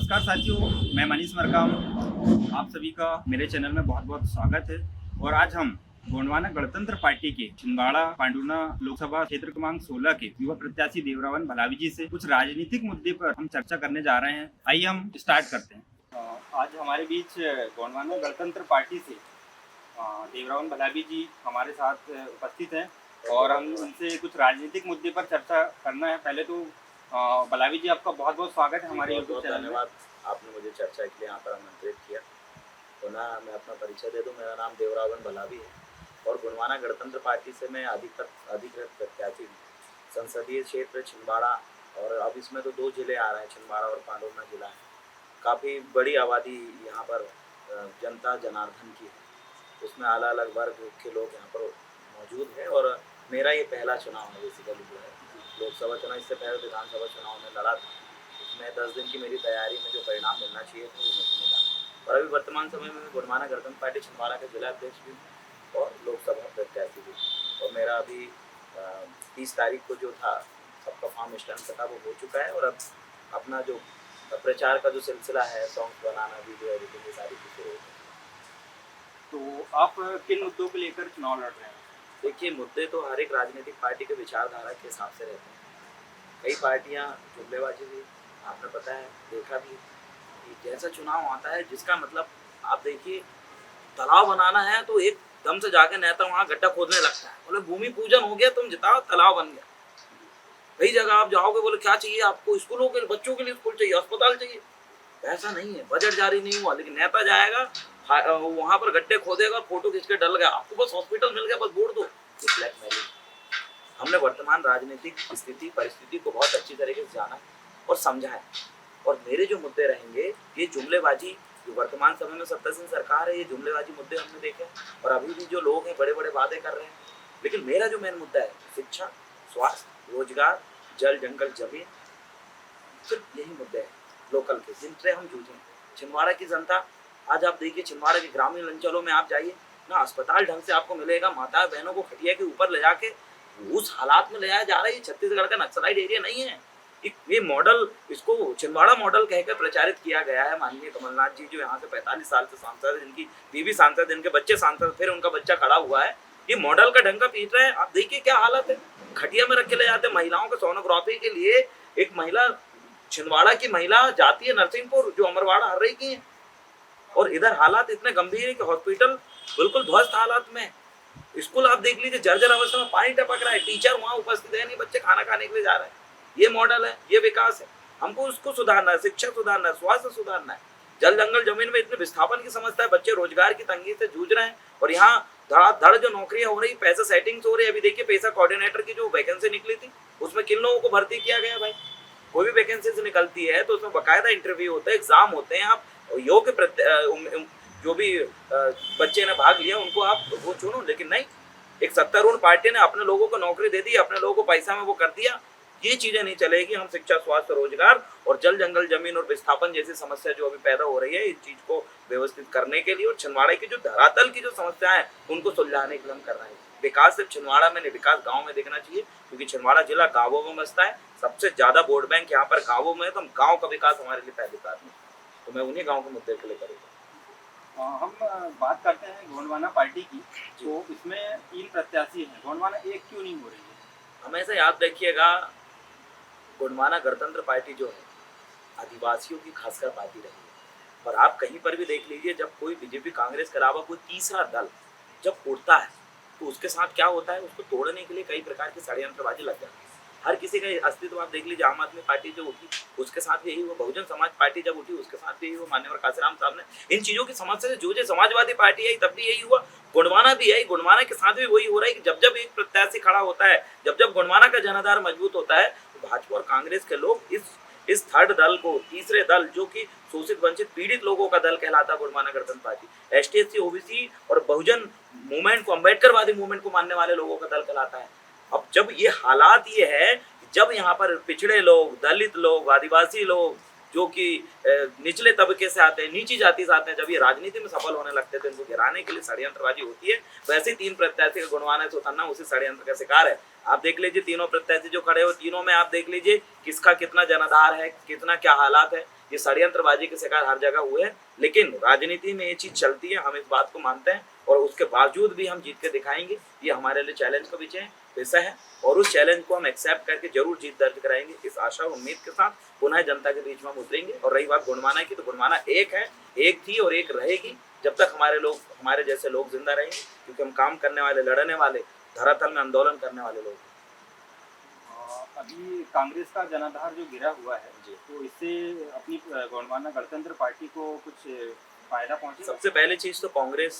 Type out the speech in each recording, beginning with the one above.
नमस्कार साथियों, मैं मनीष मरकाम। आप सभी का मेरे चैनल में बहुत बहुत स्वागत है। और आज हम गोंडवाना गणतंत्र पार्टी के छिंदवाड़ा पांडुना लोकसभा क्षेत्र क्रमांक 16 के युवा प्रत्याशी देवरावन भलावी जी से कुछ राजनीतिक मुद्दे पर हम चर्चा करने जा रहे हैं। आइए हम स्टार्ट करते हैं। आज हमारे बीच गोंडवाना गणतंत्र पार्टी से देवरावन भलावी जी हमारे साथ उपस्थित हैं और हम उनसे कुछ राजनीतिक मुद्दे पर चर्चा करना है। पहले तो भलावी जी, आपका बहुत बहुत स्वागत है हमारे यूट्यूब चैनल में। धन्यवाद, आपने मुझे चर्चा के लिए यहाँ पर आमंत्रित किया। तो ना मैं अपना परिचय दे दूँ, मेरा नाम देवरावन भलावी है और गोंडवाना गणतंत्र पार्टी से मैं अधिकृत प्रत्याशी हूँ। संसदीय क्षेत्र छिंदवाड़ा और अब इसमें तो 2 जिले आ रहे हैं, छिंदवाड़ा और पांडुना जिला है। काफ़ी बड़ी आबादी यहाँ पर जनता जनार्दन की है, उसमें अलग अलग वर्ग के लोग यहाँ पर मौजूद हैं और मेरा ये पहला चुनाव है। बेसिकली जो है लोकसभा चुनाव, इससे पहले विधानसभा चुनाव में लड़ा था, उसमें 10 दिन की मेरी तैयारी में जो परिणाम मिलना चाहिए था वो मुझे मिला। और अभी वर्तमान समय में मैं गोंडवाना गणतंत्र पार्टी छिंदवाड़ा के जिला अध्यक्ष भी हूँ और लोकसभा प्रत्याशी भी। और मेरा अभी 30 तारीख को जो था सबका फॉर्म स्टैंड था वो हो चुका है और अब अपना जो प्रचार का जो सिलसिला है, सॉन्ग बनाना, वीडियो एडिटिंग, ये सारी चीज़ें हो गई। तो आप किन मुद्दों को लेकर चुनाव लड़ रहे हैं? देखिए, मुद्दे तो हर एक राजनीतिक पार्टी के विचारधारा के हिसाब से रहते हैं। कई पार्टियां जुमलेबाजी भी, आपने पता है, देखा भी कि जैसा चुनाव आता है जिसका मतलब आप देखिए, तालाब बनाना है तो एक दम से जाके नेता वहाँ गड्ढा खोदने लगता है, बोले भूमि पूजन हो गया, तुम जिताओ, तालाब बन गया। कई जगह आप जाओगे, बोले क्या चाहिए आपको, स्कूलों के बच्चों के लिए स्कूल चाहिए, अस्पताल चाहिए। ऐसा नहीं है, बजट जारी नहीं हुआ लेकिन नेता जाएगा वहां पर गड्ढे खोदेगा, फोटो खींच के डल गया, आपको बस हॉस्पिटल मिल गया, बस वोट दो। ब्लैकमेलिंग। हमने वर्तमान राजनीतिक स्थिति परिस्थिति को बहुत अच्छी तरीके से जाना और समझा है और मेरे जो मुद्दे रहेंगे, ये जुमलेबाजी जो वर्तमान समय में सत्तासीन सरकार है, ये जुमलेबाजी मुद्दे हमने देखे और अभी भी जो लोग हैं बड़े बड़े वादे कर रहे हैं। लेकिन मेरा जो मेन मुद्दा है शिक्षा, स्वास्थ्य, रोजगार, जल जंगल जमीन, सिर्फ यही मुद्दे हैं लोकल के, जिनसे हम जूझे। छिंदवाड़ा की जनता आज आप देखिए, छिंदवाड़ा के ग्रामीण अंचलों में आप जाइए ना, अस्पताल ढंग से आपको मिलेगा, माता बहनों को खटिया के ऊपर ले जाके उस हालात में ले जाया जा रहा है। ये छत्तीसगढ़ का नक्सलाइट एरिया नहीं है। ये मॉडल, इसको छिंदवाड़ा मॉडल कहकर प्रचारित किया गया है। माननीय कमलनाथ जी जो यहाँ से 45 साल से सांसद है, जिनकी बीवी सांसद, इनके बच्चे सांसद, फिर उनका बच्चा खड़ा हुआ है, ये मॉडल का ढंग का पीट रहे हैं। आप देखिए क्या हालत है, खटिया में रख के ले जाते हैं। महिलाओं के सोनोग्राफी के लिए एक महिला, छिंदवाड़ा की महिला जाती है नरसिंहपुर, जो अमरवाड़ा हर रही की है, और इधर हालात इतने गंभीर है कि हॉस्पिटल बिल्कुल ध्वस्त हालात में। स्कूल आप देख लीजिए, जर्जर अवस्था में, पानी टपक रहा है, टीचर वहां उपस्थित है नहीं, बच्चे खाना खाने के लिए जा रहे हैं। ये मॉडल है, ये विकास है। हमको उसको सुधारना है, शिक्षा सुधारना है, स्वास्थ्य सुधारना है। जल जंगल जमीन में इतने विस्थापन की समस्या है, बच्चे रोजगार की तंगी से जूझ रहे हैं और यहाँ धड़ाधड़ जो नौकरियां हो रही, पैसा सेटिंग्स हो रही है। अभी देखिए, पैसा कोऑर्डिनेटर की जो वैकेंसी निकली थी, उसमें किन लोगों को भर्ती किया गया भाई? कोई भी वैकेंसी निकलती है तो उसमें बाकायदा इंटरव्यू होता है, एग्जाम होते हैं, आप योग्य जो भी बच्चे ने भाग लिया उनको आप वो चुनो। लेकिन नहीं, एक सत्तारूढ़ पार्टी ने अपने लोगों को नौकरी दे दी, अपने लोगों को पैसा में वो कर दिया। ये चीजें नहीं चलेगी। हम शिक्षा, स्वास्थ्य, रोजगार और जल जंगल जमीन और विस्थापन जैसी समस्या जो अभी पैदा हो रही है, इस चीज को व्यवस्थित करने के लिए और छिंदवाड़ा की जो धरातल की जो समस्या है उनको सुलझाने के लिए हम कर रहे हैं। विकास सिर्फ छिंदवाड़ा में नहीं, विकास गाँव में देखना चाहिए, क्योंकि छिंदवाड़ा जिला गाँवों में बसता है। सबसे ज्यादा वोट बैंक यहाँ पर गाँवों में है, तो हम गाँव का विकास हमारे लिए पहली प्राथमिकता है। तो मैं उन्हीं गाँव के मुद्दे के लिए करूँगा। हम बात करते हैं गोंडवाना पार्टी की, तो इसमें 3 प्रत्याशी हैं, गोंडवाना एक क्यों नहीं हो रही है? हमेशा याद रखिएगा, गोंडवाना गणतंत्र पार्टी जो है आदिवासियों की खासकर पार्टी रही है। और आप कहीं पर भी देख लीजिए, जब कोई बीजेपी कांग्रेस के अलावा कोई तीसरा दल जब उड़ता है तो उसके साथ क्या होता है, उसको तोड़ने के लिए कई प्रकार की षड्यंत्रबाजी लग जाती है। हर किसी का अस्तित्व आप देख लीजिए, आम आदमी पार्टी जो उठी उसके साथ भी यही हुआ, बहुजन समाज पार्टी जब उठी उसके साथ भी यही हुआ, मान्यवर काशीराम साहब ने इन चीजों की समस्या से जूझे। समाजवादी पार्टी आई तब भी यही हुआ, गोंडवाना भी आई, गोंडवाना के साथ भी वही हो रहा है कि जब जब एक प्रत्याशी खड़ा होता है, जब जब गोंडवाना का जनाधार मजबूत होता है, तो भाजपा और कांग्रेस के लोग इस थर्ड दल को, तीसरे दल जो कि शोषित वंचित पीड़ित लोगों का दल कहलाता है गोंडवाना गणतंत्र पार्टी, एसटी एससी ओबीसी और बहुजन मूवमेंट को, अम्बेडकरवादी मूवमेंट को मानने वाले लोगों का दल कहलाता है। अब जब ये हालात ये है, जब यहाँ पर पिछड़े लोग, दलित लोग, आदिवासी लोग, जो कि निचले तबके से आते हैं, नीची जाति से आते हैं, जब ये राजनीति में सफल होने लगते हैं तो इनको गिराने के लिए षड्यंत्रबाजी होती है। वैसे 3 प्रत्याशी का गोंडवाना से उतरना उसी षड्यंत्र का शिकार है। आप देख लीजिए, तीनों प्रत्याशी जो खड़े हो, तीनों में आप देख लीजिए किसका कितना जनाधार है, कितना क्या हालात है। ये षड्यंत्रबाजी के शिकार हर जगह हुए हैं, लेकिन राजनीति में ये चीज चलती है, हम इस बात को मानते हैं और उसके बावजूद भी हम जीत के दिखाएंगे। ये हमारे लिए चैलेंज का विषय है और उस चैलेंज को हम एक्सेप्ट करके जरूर जीत दर्ज कराएंगे। इस आशा और उम्मीद के साथ पुनः जनता के बीच में हम उतरेंगे। और रही बात गोंडवाना की, तो गोंडवाना एक है, एक थी और एक रहेगी जब तक हमारे जैसे लोग जिंदा रहेंगे, क्योंकि हम काम करने वाले, लड़ने वाले, धरातल में आंदोलन करने वाले लोग। अभी कांग्रेस का जनाधार जो गिरा हुआ है जी। तो इससे अपनी गोंडवाना गणतंत्र पार्टी को कुछ फायदा पहुंचे? सबसे पहले चीज तो कांग्रेस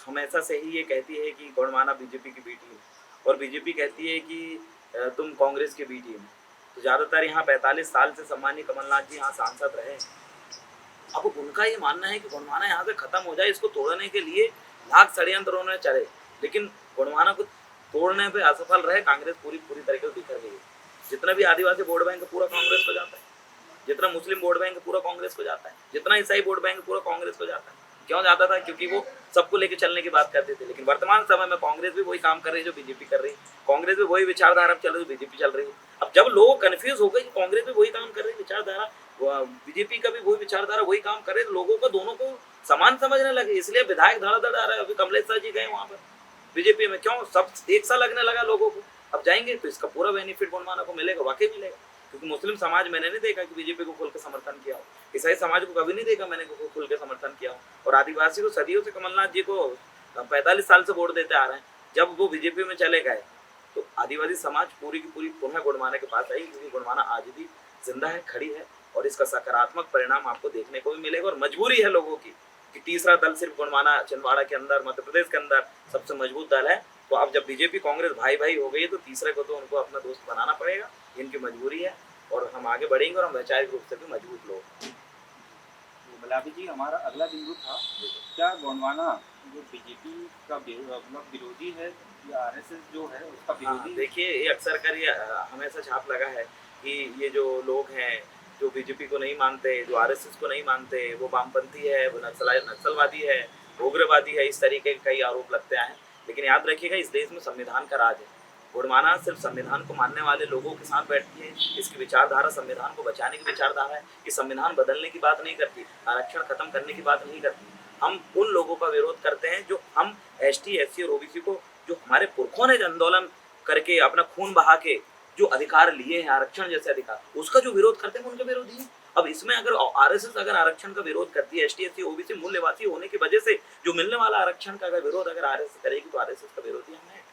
हमेशा से ही ये कहती है कि गोंडवाना बीजेपी की बी टीम, और बीजेपी कहती है कि तुम कांग्रेस की बी टीम। तो ज्यादातर यहाँ 45 साल से सम्मानीय कमलनाथ जी यहाँ सांसद रहे हैं। अब उनका ये मानना है कि गोंडवाना यहाँ से खत्म हो जाए, इसको तोड़ने के लिए लाख षड्यंत्र उन्होंने चले, लेकिन गोंडवाना को तोड़ने पे असफल रहे कांग्रेस पूरी तरीके से बिखर गई। जितना भी आदिवासी वोट बैंक पूरा कांग्रेस को जाता है, जितना मुस्लिम वोट बैंक पूरा कांग्रेस को जाता है, जितना ईसाई वोट बैंक पूरा कांग्रेस को जाता है। क्यों जाता था? क्योंकि वो सबको लेके चलने की बात करते थे। लेकिन वर्तमान समय में कांग्रेस भी वही काम कर रही है जो बीजेपी कर रही है, कांग्रेस भी वही विचारधारा चल रही है जो बीजेपी चल रही है। अब जब लोग कन्फ्यूज हो गए कि कांग्रेस भी वही काम कर रही है विचारधारा, बीजेपी का भी वही विचारधारा वही काम करे, तो लोगों को दोनों को समान समझने लगे। इसलिए विधायक धड़ाधड़ आ रहा है। अभी कमलेश सर जी गए वहाँ पर बीजेपी में, क्यों? सब एक सा लगने लगा लोगों को। अब जाएंगे तो इसका पूरा बेनिफिट गोंडवाना को मिलेगा, वाकई मिलेगा। क्योंकि मुस्लिम समाज मैंने नहीं देखा कि बीजेपी को खुल के समर्थन किया हो, ईसाई समाज को कभी नहीं देखा मैंने को खुल के समर्थन किया हो, और आदिवासी को सदियों से कमलनाथ जी को 45 साल से वोट देते आ रहे हैं। जब वो बीजेपी में चले गए तो आदिवासी समाज पूरी की पूरी पुनः गोंडवाना के पास आई, क्योंकि गोंडवाना आज भी जिंदा है, खड़ी है, और इसका सकारात्मक परिणाम आपको देखने को भी मिलेगा। और मजबूरी है लोगों की कि तीसरा दल सिर्फ गोंडवाना छिंदवाड़ा के अंदर, मध्य प्रदेश के अंदर सबसे मजबूत दल है। तो अब जब बीजेपी कांग्रेस भाई भाई हो गई है तो तीसरे को तो उनको अपना दोस्त बनाना पड़ेगा, इनकी मजबूरी है, और हम आगे बढ़ेंगे और हम वैचारिक रूप से भी मजबूत लोग। तो गुलाबी जी, हमारा अगला बिंदु था, क्या गोंडवाना जो बीजेपी का मतलब विरोधी है या आरएसएस जो है उसका विरोधी है? देखिए, ये अक्सर कर ये हमेशा छाप लगा है कि ये जो लोग हैं जो बीजेपी को नहीं मानते, जो आरएसएस को नहीं मानते, वो वामपंथी है, वो नक्सलवादी है, उग्रवादी है, इस तरीके के कई आरोप लगते हैं। लेकिन याद रखिएगा, इस देश में संविधान का राज है। गोंडवाना सिर्फ संविधान को मानने वाले लोगों के साथ बैठती है। इसकी विचारधारा संविधान को बचाने की विचारधारा है। ये संविधान बदलने की बात नहीं करती, आरक्षण खत्म करने की बात नहीं करती। हम उन लोगों का विरोध करते हैं जो हम एसटी, एससी और ओबीसी को, जो हमारे पुरखों ने आंदोलन करके अपना खून बहा के जो अधिकार लिए हैं, आरक्षण जैसे अधिकार, उसका जो विरोध करते हैं उनके विरोधी हैं। अब इसमें अगर आरएसएस अगर आरक्षण का विरोध करती है, एसटी, एससी, ओबीसी मूल्यवासी होने की वजह से जो मिलने वाला आरक्षण का अगर विरोध अगर आरएसएस करेगी तो आरएसएस का विरोधी हम हैं।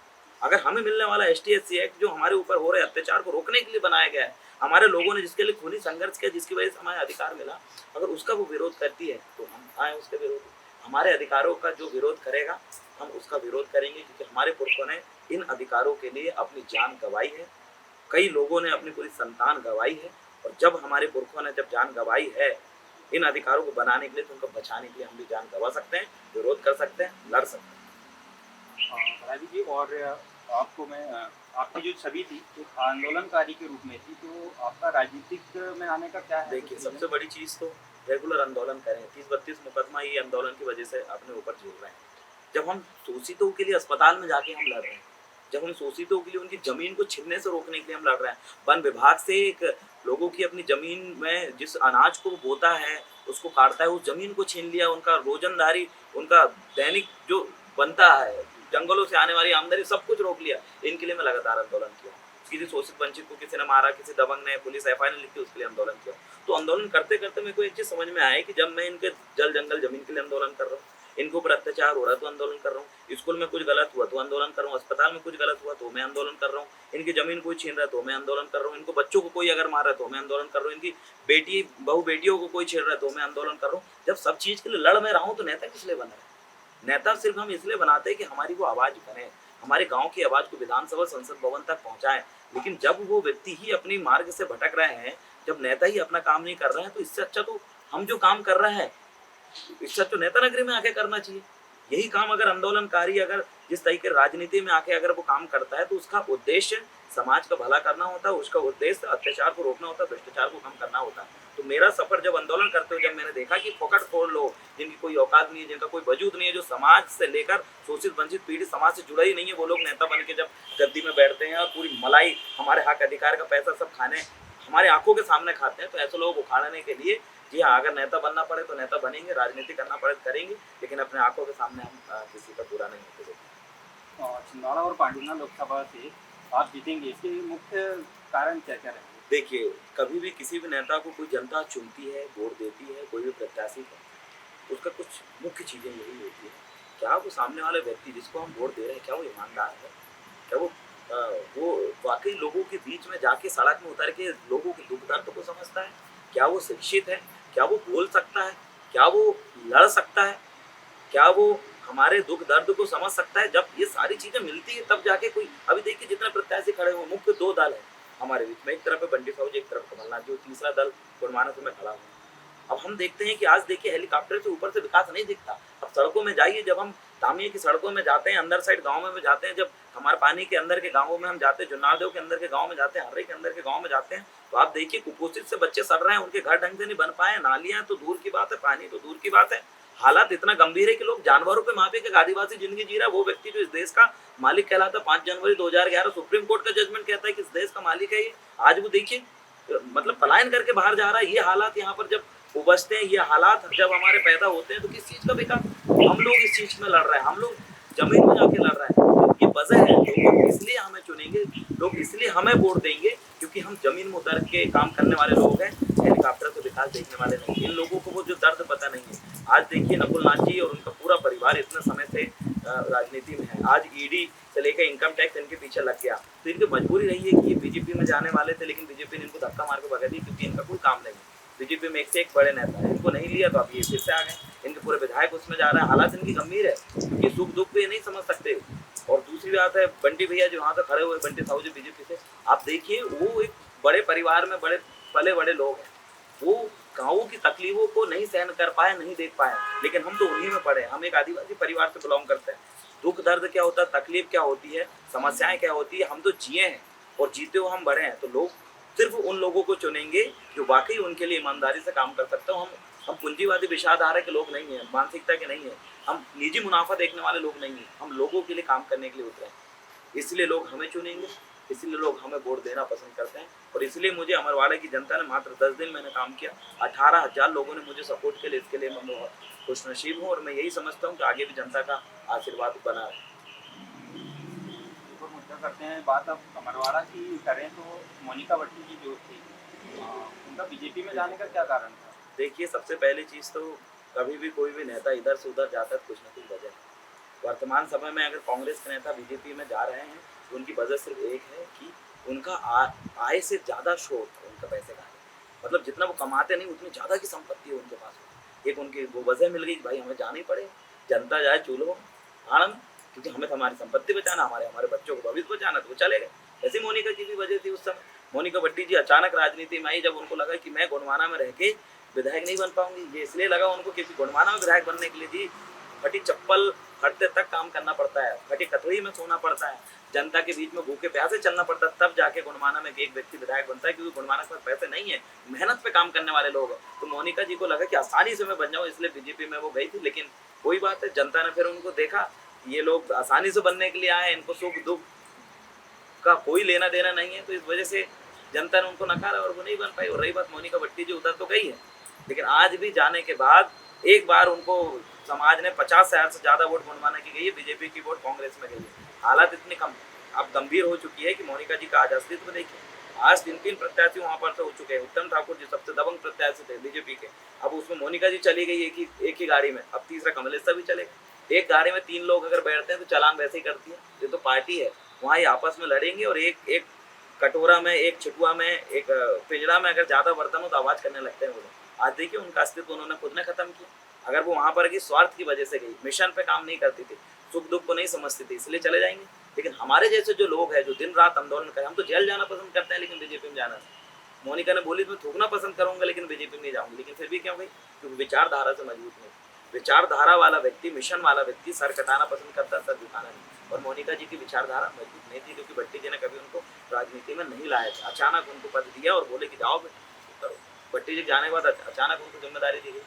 अगर हमें मिलने वाला एसटी, एससी एक्ट जो हमारे ऊपर हो रहे अत्याचार को रोकने के लिए बनाया गया है, हमारे लोगों ने जिसके लिए खूनी संघर्ष किया, जिसकी वजह से हमें अधिकार मिला, अगर उसका वो विरोध करती है तो हम आए उसके विरोध। हमारे अधिकारों का जो विरोध करेगा हम उसका विरोध करेंगे, क्योंकि हमारे पुरखों ने इन अधिकारों के लिए अपनी जान गंवाई है। कई लोगों ने अपनी पूरी संतान गंवाई है, और जब हमारे पुरखों ने जब जान गंवाई है इन अधिकारों को बनाने के लिए, तो उनको बचाने के लिए हम भी जान गंवा सकते हैं, विरोध कर सकते हैं, लड़ सकते हैं। गुलाबी जी, और आपको मैं आपकी जो छवि थी तो आंदोलनकारी के रूप में थी, तो आपका राजनीतिक में आने का क्या है? देखिए, सबसे बड़ी चीज़ तो रेगुलर आंदोलन करें। 30-32 मुकदमा ये आंदोलन की वजह से अपने ऊपर झेल रहे हैं। जब हम शोषितों के लिए अस्पताल में जाके हम लड़ रहे हैं, जब हम शोषितों के लिए उनकी जमीन को छीनने से रोकने के लिए हम लड़ रहे हैं, वन विभाग से एक लोगों की अपनी जमीन में जिस अनाज को बोता है उसको काटता है, उस जमीन को छीन लिया, उनका रोजंदारी, उनका दैनिक जो बनता है, जंगलों से आने वाली आमदनी, सब कुछ रोक लिया। इनके लिए मैं लगातार आंदोलन किया। किसी शोषित वंचित को किसी ने मारा, किसी दबंग ने, पुलिस एफआईआर लिखी, उसके लिए आंदोलन किया। तो आंदोलन करते करते मेरे को एक चीज़ समझ में आया कि जब मैं इनके जल जंगल जमीन के लिए आंदोलन कर रहा हूँ, इनके ऊपर अत्याचार हो रहा है तो आंदोलन कर रहा हूँ, स्कूल में कुछ गलत हुआ तो आंदोलन कर रहा हूँ, अस्पताल में कुछ गलत हुआ तो मैं आंदोलन कर रहा हूँ, इनकी जमीन कोई छीन रहा है तो मैं आंदोलन कर रहा हूँ, इनको बच्चों को कोई अगर मार रहा है तो मैं आंदोलन कर रहा हूँ, इनकी बेटी बहू बेटियों को कोई छेड़ रहा है तो मैं आंदोलन कर रहा हूँ। जब सब चीज़ के लिए लड़ में रहा हूँ तो नेता किस लिए बन रहा है? नेता सिर्फ हम इसलिए बनाते हैं कि हमारी वो आवाज़ बने, हमारे गाँव की आवाज़ को विधानसभा संसद भवन तक पहुँचाएं। लेकिन जब वो व्यक्ति ही अपनी मार्ग से भटक रहे हैं, जब नेता ही अपना काम नहीं कर रहे हैं, तो इससे अच्छा तो हम जो काम कर रहे हैं, इससे अच्छा तो नेता नगरी में आके करना चाहिए। यही काम अगर आंदोलनकारी अगर जिस तरीके राजनीति में आके अगर वो काम करता है तो उसका उद्देश्य समाज का भला करना होता है, उसका उद्देश्य अत्याचार को रोकना होता है, भ्रष्टाचार को कम करना होता है। तो मेरा सफर जब आंदोलन करते हुए जब मैंने देखा कि फोकट लोग जिनकी कोई औकात नहीं है, जिनका कोई वजूद नहीं है, जो समाज से लेकर शोषित वंचित पीड़ित समाज से जुड़ा ही नहीं है, वो लोग नेता बन के जब गद्दी में बैठते हैं और पूरी मलाई हमारे हक अधिकार का पैसा सब खाने हमारे आंखों के सामने खाते हैं, तो ऐसे लोग उखाड़ने के लिए जी हाँ, अगर नेता बनना पड़े तो नेता बनेंगे, राजनीति करना पड़े तो करेंगे, लेकिन अपने आंखों के सामने हम किसी का बुरा नहीं होते देखेंगे। छिंदवाड़ा और पांडुना लोकसभा से आप जीतेंगे, इसके मुख्य कारण क्या क्या रहेंगे? देखिए, कभी भी किसी भी नेता को कोई जनता चुनती है, वोट देती है, कोई भी प्रत्याशी है, उसका कुछ मुख्य चीज़ें यही होती है, क्या वो सामने वाले व्यक्ति जिसको हम वोट दे रहे हैं, क्या वो ईमानदार है? क्या वो वाक़ई लोगों के बीच में जाके सड़क में उतर के लोगों के दुःख दर्द को समझता है? क्या वो शिक्षित है? क्या वो बोल सकता है? क्या वो लड़ सकता है? क्या वो हमारे दुःख दर्द को समझ सकता है? जब ये सारी चीज़ें मिलती है तब जाके कोई अभी देखिए जितने प्रत्याशी खड़े हुए मुख्य 2 दल हैं हमारे बीच में, एक तरफ है बंटी साहू जी, एक तरफ कमलनाथ जी और तीसरा दल गुणमानस में खड़ा हुआ है। अब हम देखते हैं कि आज देखिए हेलीकॉप्टर से ऊपर से विकास नहीं दिखता। अब सड़कों में जाइए, जब हम तामिया की सड़कों में जाते हैं, अंदर साइड गाँव में जाते हैं, जब हमारे पानी के अंदर के गाँवों में हम जाते हैं, जुन्नारदेव के अंदर के गाँव में जाते हैं, हर्रे के अंदर के गाँव में जाते हैं, तो आप देखिए कुपोषित से बच्चे सड़ रहे हैं, उनके घर ढंग से नहीं बन पाए, नालियाँ तो दूर की बात है, पानी तो दूर की बात है। हालात इतना गंभीर है कि लोग जानवरों पे माफी के आदिवासी जिंदगी जी रहा है। वो व्यक्ति जो इस देश का मालिक कहलाता है, 5 जनवरी 2011 सुप्रीम कोर्ट का जजमेंट कहता है कि इस देश का मालिक है ये, आज वो देखिए मतलब पलायन करके बाहर जा रहा है। ये हालात यहाँ पर जब उपजते हैं, ये हालात जब हमारे पैदा होते हैं, तो किस चीज का विकास? हम लोग इस चीज में लड़ रहे हैं, हम लोग जमीन में जाके लड़ रहे हैं। तो ये वजह है, लोग इसलिए हमें चुनेंगे, लोग इसलिए हमें वोट देंगे क्योंकि हम जमीन में उतर के काम करने वाले लोग हैं, हेलीकॉप्टर से विकास देखने वाले नहीं। इन लोगों को वो जो दर्द पता नहीं है। आज देखिए नकुल नाथ जी और उनका पूरा परिवार इतने समय से राजनीति में है, आज ईडी से लेकर इनकम टैक्स इनके पीछे लग गया, तो इनकी मजबूरी रही है कि ये बीजेपी में जाने वाले थे, लेकिन बीजेपी ने इनको धक्का मार के भगा दी क्योंकि इनका कोई काम नहीं है। बीजेपी में एक से एक बड़े नेता है, इनको नहीं लिया तो अब ये फिर से आ गए, इनके पूरे विधायक उसमें जा रहे हैं। हालात इनकी गंभीर है क्योंकि सुख दुख को ये नहीं समझ सकते। और दूसरी बात है, बंटी भैया जो वहाँ से खड़े हुए, बंटी साहू जी बीजेपी से, आप देखिए वो एक बड़े परिवार में बड़े पले बड़े लोग हैं, वो गाँवों की तकलीफों को नहीं सहन कर पाए, नहीं देख पाए, लेकिन हम तो उन्हीं में पड़े। हम एक आदिवासी परिवार से बिलोंग करते हैं। दुख दर्द क्या होता है, तकलीफ क्या होती है, समस्याएं क्या होती है, हम तो जिए हैं और जीते हुए हम बड़े हैं। तो लोग सिर्फ उन लोगों को चुनेंगे जो वाकई उनके लिए ईमानदारी से काम कर सकते हो। हम पूंजीवादी विचारधारा के लोग नहीं हैं, मानसिकता के नहीं है, हम निजी मुनाफा देखने वाले लोग नहीं हैं, हम लोगों के लिए काम करने के लिए उतरे हैं। इसलिए लोग हमें चुनेंगे, इसलिए लोग हमें वोट देना पसंद करते हैं। और इसलिए मुझे अमरवाड़ा की जनता ने मात्र 10 दिन मैंने काम किया, 18,000 लोगों ने मुझे सपोर्ट किया। इसके लिए मैं बहुत खुशनसीब हूँ और मैं यही समझता हूँ कि आगे भी जनता का आशीर्वाद बना है। तो मुद्दा करते हैं बात, अब अमरवाड़ा की करें तो मोनिका भट्टी जी जो थी, उनका बीजेपी में जाने का क्या कारण था? देखिए, सबसे पहली चीज़ तो कभी भी कोई भी नेता इधर से उधर जाता है तो कुछ ना कुछ वजह है। वर्तमान समय में अगर कांग्रेस के नेता बीजेपी में जा रहे हैं तो उनकी वजह सिर्फ एक है कि उनका आय से ज़्यादा स्रोत उनका पैसे का है। मतलब जितना वो कमाते नहीं उतनी ज़्यादा की संपत्ति है उनके पास। एक उनकी वो वजह मिल गई कि भाई हमें जाना ही पड़े, जनता जाए चूल्हो आनंद, क्योंकि हमें तो हमारी संपत्ति बचाना, हमारे हमारे बच्चों को भविष्य बचाना, तो वो चले गए। ऐसी मोनिका की भी वजह थी उस समय। मोनिका भट्टी जी अचानक राजनीति में आई जब उनको लगा कि मैं गोंडवाना में रह के विधायक नहीं बन पाऊंगी। ये इसलिए लगा उनको क्योंकि गोंडवाना में विधायक बनने के लिए जी फटी चप्पल फटते तक काम करना पड़ता है, फटी कथड़ी में सोना पड़ता है, जनता के बीच में भूखे प्यासे चलना पड़ता है, तब जाके गोंडवाना में एक व्यक्ति विधायक बनता है, क्योंकि गोंडवाना के पास पैसे नहीं है, मेहनत पे काम करने वाले लोग। तो मोनिका जी को लगा कि आसानी से मैं बन जाऊँ, इसलिए बीजेपी में वो गई थी। लेकिन कोई बात है, जनता ने फिर उनको देखा ये लोग आसानी से बनने के लिए आए, इनको सुख दुख का कोई लेना देना नहीं है, तो इस वजह से जनता ने उनको नकारा और वो नहीं बन पाई। और रही बात मोनिका भट्टी जी, उधर तो गई है, लेकिन आज भी जाने के बाद एक बार उनको समाज ने 50,000 से ज़्यादा वोट गोंडवाना की गई है, बीजेपी की वोट कांग्रेस में गई है। हालात इतनी कम अब गंभीर हो चुकी है कि मोनिका जी का आज अस्तित्व देखिए, आज 3 प्रत्याशी वहाँ पर से हो चुके हैं। उत्तम ठाकुर जी सबसे दबंग प्रत्याशी थे बीजेपी के, अब उसमें मोनिका जी चली गई एक ही गाड़ी में, अब तीसरा कमलेश भी चले। एक गाड़ी में 3 लोग अगर बैठते हैं तो चालान वैसे ही करती है। ये तो पार्टी है, वहाँ ये आपस में लड़ेंगे और एक कटोरा में, एक छिटुआ में, एक पिंजरा में अगर ज़्यादा बर्तन हो तो आवाज़ करने लगते हैं वो लोग। आज देखिए उनका अस्तित्व उन्होंने खुद ने खत्म किया। अगर वो वहाँ पर गई स्वार्थ की वजह से गई, मिशन पे काम नहीं करती थी, सुख दुख को नहीं समझती थी, इसलिए चले जाएंगे। लेकिन हमारे जैसे जो लोग हैं जो दिन रात आंदोलन करें, हम तो जेल जाना पसंद करते हैं लेकिन बीजेपी में जाना नहीं। मोनिका ने बोली मैं थूकना पसंद करूंगा लेकिन बीजेपी में नहीं जाऊंगी, लेकिन फिर भी क्यों भाई? क्योंकि विचारधारा से मजबूत नहीं। विचारधारा वाला व्यक्ति, मिशन वाला व्यक्ति सर कटाना पसंद करता है, सर झुकाना नहीं। और मोनिका जी की विचारधारा मजबूत नहीं थी, क्योंकि भट्टी जी ने कभी उनको राजनीति में नहीं लाया था। अचानक उनको पद दिया और बोले कि जाओ करो। भट्टी जी जाने के बाद अचानक उनको जिम्मेदारी दी गई।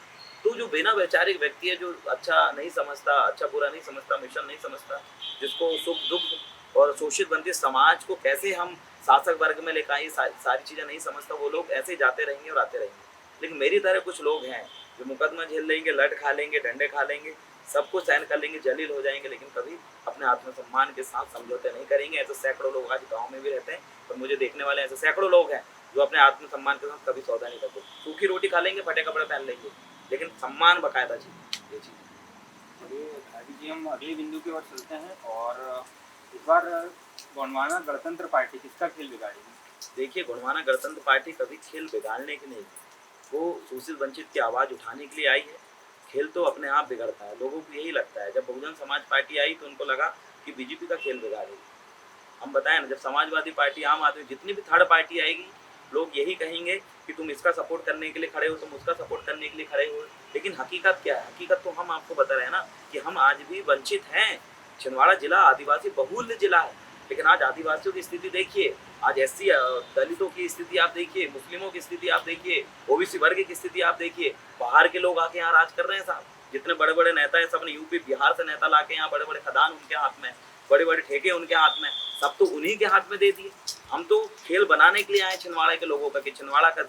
तो जो बिना वैचारिक व्यक्ति है, जो अच्छा नहीं समझता, अच्छा बुरा नहीं समझता, मिशन नहीं समझता, जिसको सुख दुख और शोषित बनती समाज को कैसे हम शासक वर्ग में लेकर आए, सारी चीज़ें नहीं समझता, वो लोग ऐसे ही जाते रहेंगे और आते रहेंगे। लेकिन मेरी तरह कुछ लोग हैं जो मुकदमा झेल लेंगे, लट खा लेंगे, डंडे खा लेंगे, सब कुछ सहन कर लेंगे, जलील हो जाएंगे, लेकिन कभी अपने आत्मसम्मान के साथ समझौते नहीं करेंगे। ऐसे सैकड़ों लोग आज गाँव में भी रहते हैं और मुझे देखने वाले ऐसे सैकड़ों लोग हैं जो अपने आत्मसम्मान के साथ कभी सौदा नहीं करते। सूखी रोटी खा लेंगे, फटे कपड़े पहन लेंगे, लेकिन सम्मान बकायदा चाहिए। ये चीज़ चलिए भाभी जी, हम अगले बिंदु की ओर चलते हैं और इस बार गोंडवाना गणतंत्र पार्टी किसका खेल बिगाड़ेगी? देखिए, गोंडवाना गणतंत्र पार्टी कभी खेल बिगाड़ने की नहीं, वो शोषित वंचित की आवाज़ उठाने के लिए आई है। खेल तो अपने आप बिगड़ता है, लोगों को यही लगता है। जब बहुजन समाज पार्टी आई तो उनको लगा कि बीजेपी का खेल बिगाड़ेगी। हम बताएं ना, जब समाजवादी पार्टी, आम आदमी, जितनी भी थर्ड पार्टी आएगी, लोग यही कहेंगे कि तुम इसका सपोर्ट करने के लिए खड़े हो, तुम उसका सपोर्ट करने के लिए खड़े हो। लेकिन हकीकत क्या है? हकीकत तो हम आपको बता रहे हैं ना कि हम आज भी वंचित हैं। छिंदवाड़ा जिला आदिवासी बहुल्य जिला है, लेकिन आज आदिवासियों की स्थिति देखिए, आज एससी दलितों की स्थिति आप देखिए, मुस्लिमों की स्थिति आप देखिए, ओबीसी वर्ग की स्थिति आप देखिए। बाहर के लोग आके यहाँ राज कर रहे हैं साहब। जितने बड़े बड़े नेता हैं, सब ने यूपी बिहार से नेता लाके यहाँ, बड़े बड़े खदान उनके हाथ में, बड़े बड़े ठेके उनके हाथ में, सब तो उन्हीं के हाथ में दे दिए। हम तो खेल बनाने के लिए आए छिंदवाड़ा के लोगों का, कि छिंदवाड़ा का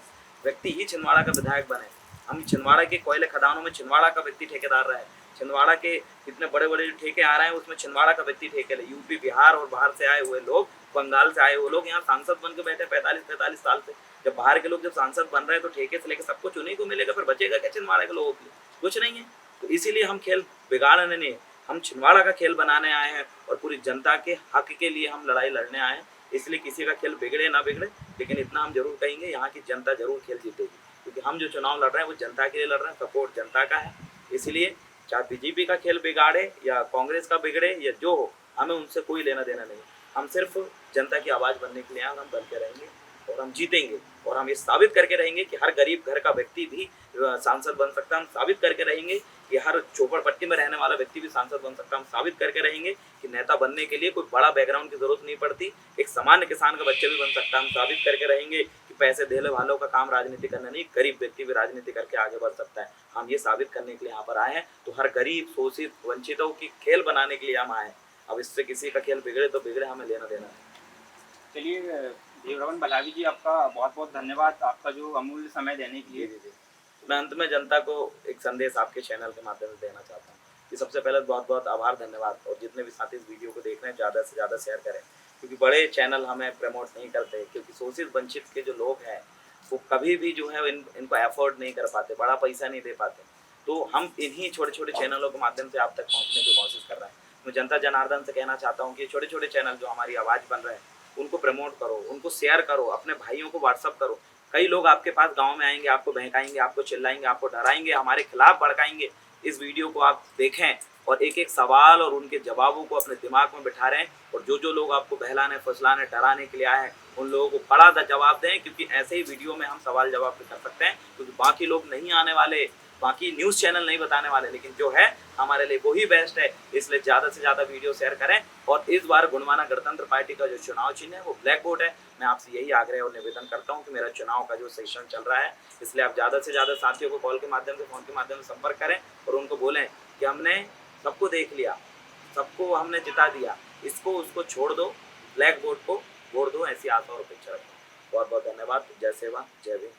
व्यक्ति ही छिंदवाड़ा का विधायक बने। हम छिंदवाड़ा के कोयले खदानों में छिंदवाड़ा का व्यक्ति ठेकेदार रहे। छिंदवाड़ा के इतने बड़े बड़े ठेके आ रहे हैं, उसमें छिंदवाड़ा का व्यक्ति ठेके ले। यूपी बिहार और बाहर से आए हुए लोग, बंगाल से आए हुए लोग यहाँ सांसद बन के बैठे 45-45 साल से। जब बाहर के लोग जब सांसद बन रहे हैं तो ठेके से लेकर सब कुछ उन्हीं को मिलेगा, फिर बचेगा क्या छिंदवाड़ा के लोगों के लिए? कुछ नहीं है। तो इसीलिए हम खेल बिगाड़ने नहीं, हम छिंदवाड़ा का खेल बनाने आए हैं और पूरी जनता के हक के लिए हम लड़ाई लड़ने आए हैं। इसलिए किसी का खेल बिगड़े ना बिगड़े, लेकिन इतना हम जरूर कहेंगे, यहाँ की जनता जरूर खेल जीतेगी, क्योंकि हम जो चुनाव लड़ रहे हैं वो जनता के लिए लड़ रहे हैं, सपोर्ट जनता का है। इसलिए चाहे बीजेपी का खेल बिगाड़े या कांग्रेस का बिगड़े या जो हो, हमें उनसे कोई लेना देना नहीं। हम सिर्फ जनता की आवाज़ बनने के लिए हैं और हम बन के रहेंगे और हम जीतेंगे। और हम ये साबित करके रहेंगे कि हर गरीब घर का व्यक्ति भी सांसद बन सकता है। हम साबित करके रहेंगे कि हर झोपड़पट्टी में रहने वाला व्यक्ति भी सांसद बन सकता है। हम साबित करके रहेंगे कि नेता बनने के लिए कोई बड़ा बैकग्राउंड की जरूरत नहीं पड़ती, एक सामान्य किसान का बच्चा भी बन सकता है। हम साबित करके रहेंगे कि पैसे देने वालों का काम राजनीति करना नहीं, गरीब व्यक्ति भी राजनीति करके आगे बढ़ सकता है। हम ये साबित करने के लिए यहाँ पर आए हैं। तो हर गरीब, शोषित, वंचितों की खेल बनाने के लिए हम आए हैं। अब इससे किसी का खेल बिगड़े तो बिगड़े, हमें लेना देना है। चलिए देवरमन भलावी जी, आपका बहुत बहुत धन्यवाद, आपका जो अमूल्य समय देने के जी लिए। जी जी। मैं अंत में जनता को एक संदेश आपके चैनल के माध्यम से देना चाहता हूँ कि सबसे पहले बहुत बहुत आभार, धन्यवाद। और जितने भी साथी इस वीडियो को देख रहे हैं, ज़्यादा से ज़्यादा शेयर करें, क्योंकि बड़े चैनल हमें प्रमोट नहीं करते, क्योंकि शोषित वंचित के जो लोग हैं वो कभी भी जो है इनको एफोर्ड नहीं कर पाते, बड़ा पैसा नहीं दे पाते। तो हम इन्हीं छोटे छोटे चैनलों के माध्यम से आप तक पहुँचने की कोशिश कर रहे हैं। मैं जनता जनार्दन से कहना चाहता हूँ कि छोटे छोटे चैनल जो हमारी आवाज़ बन रहे हैं, उनको प्रमोट करो, उनको शेयर करो, अपने भाइयों को व्हाट्सअप करो। कई लोग आपके पास गांव में आएंगे, आपको बहकाएंगे, आपको चिल्लाएंगे, आपको डराएंगे, हमारे खिलाफ भड़काएंगे। इस वीडियो को आप देखें और एक एक सवाल और उनके जवाबों को अपने दिमाग में बिठा रहे हैं। और जो जो लोग आपको बहलाने, फुसलाने, डराने के लिए आए हैं, उन लोगों को बड़ा जवाब दें, क्योंकि ऐसे ही वीडियो में हम सवाल जवाब भी कर सकते हैं, क्योंकि बाकी लोग नहीं आने वाले, बाकी न्यूज़ चैनल नहीं बताने वाले, लेकिन जो है हमारे लिए वही बेस्ट है। इसलिए ज़्यादा से ज़्यादा वीडियो शेयर करें। और इस बार गोंडवाना गणतंत्र पार्टी का जो चुनाव चिन्ह है वो ब्लैक बोर्ड है। मैं आपसे यही आग्रह और निवेदन करता हूं कि मेरा चुनाव का जो सेशन चल रहा है, इसलिए आप ज़्यादा से ज़्यादा साथियों को कॉल के माध्यम से, फ़ोन के माध्यम से संपर्क करें और उनको बोलें कि हमने सबको देख लिया, सबको हमने जिता दिया, इसको उसको छोड़ दो, ब्लैक बोर्ड को वोट दो, ऐसी आशा और अपेक्षा रखो। बहुत बहुत धन्यवाद। जय सेवा, जय भीम।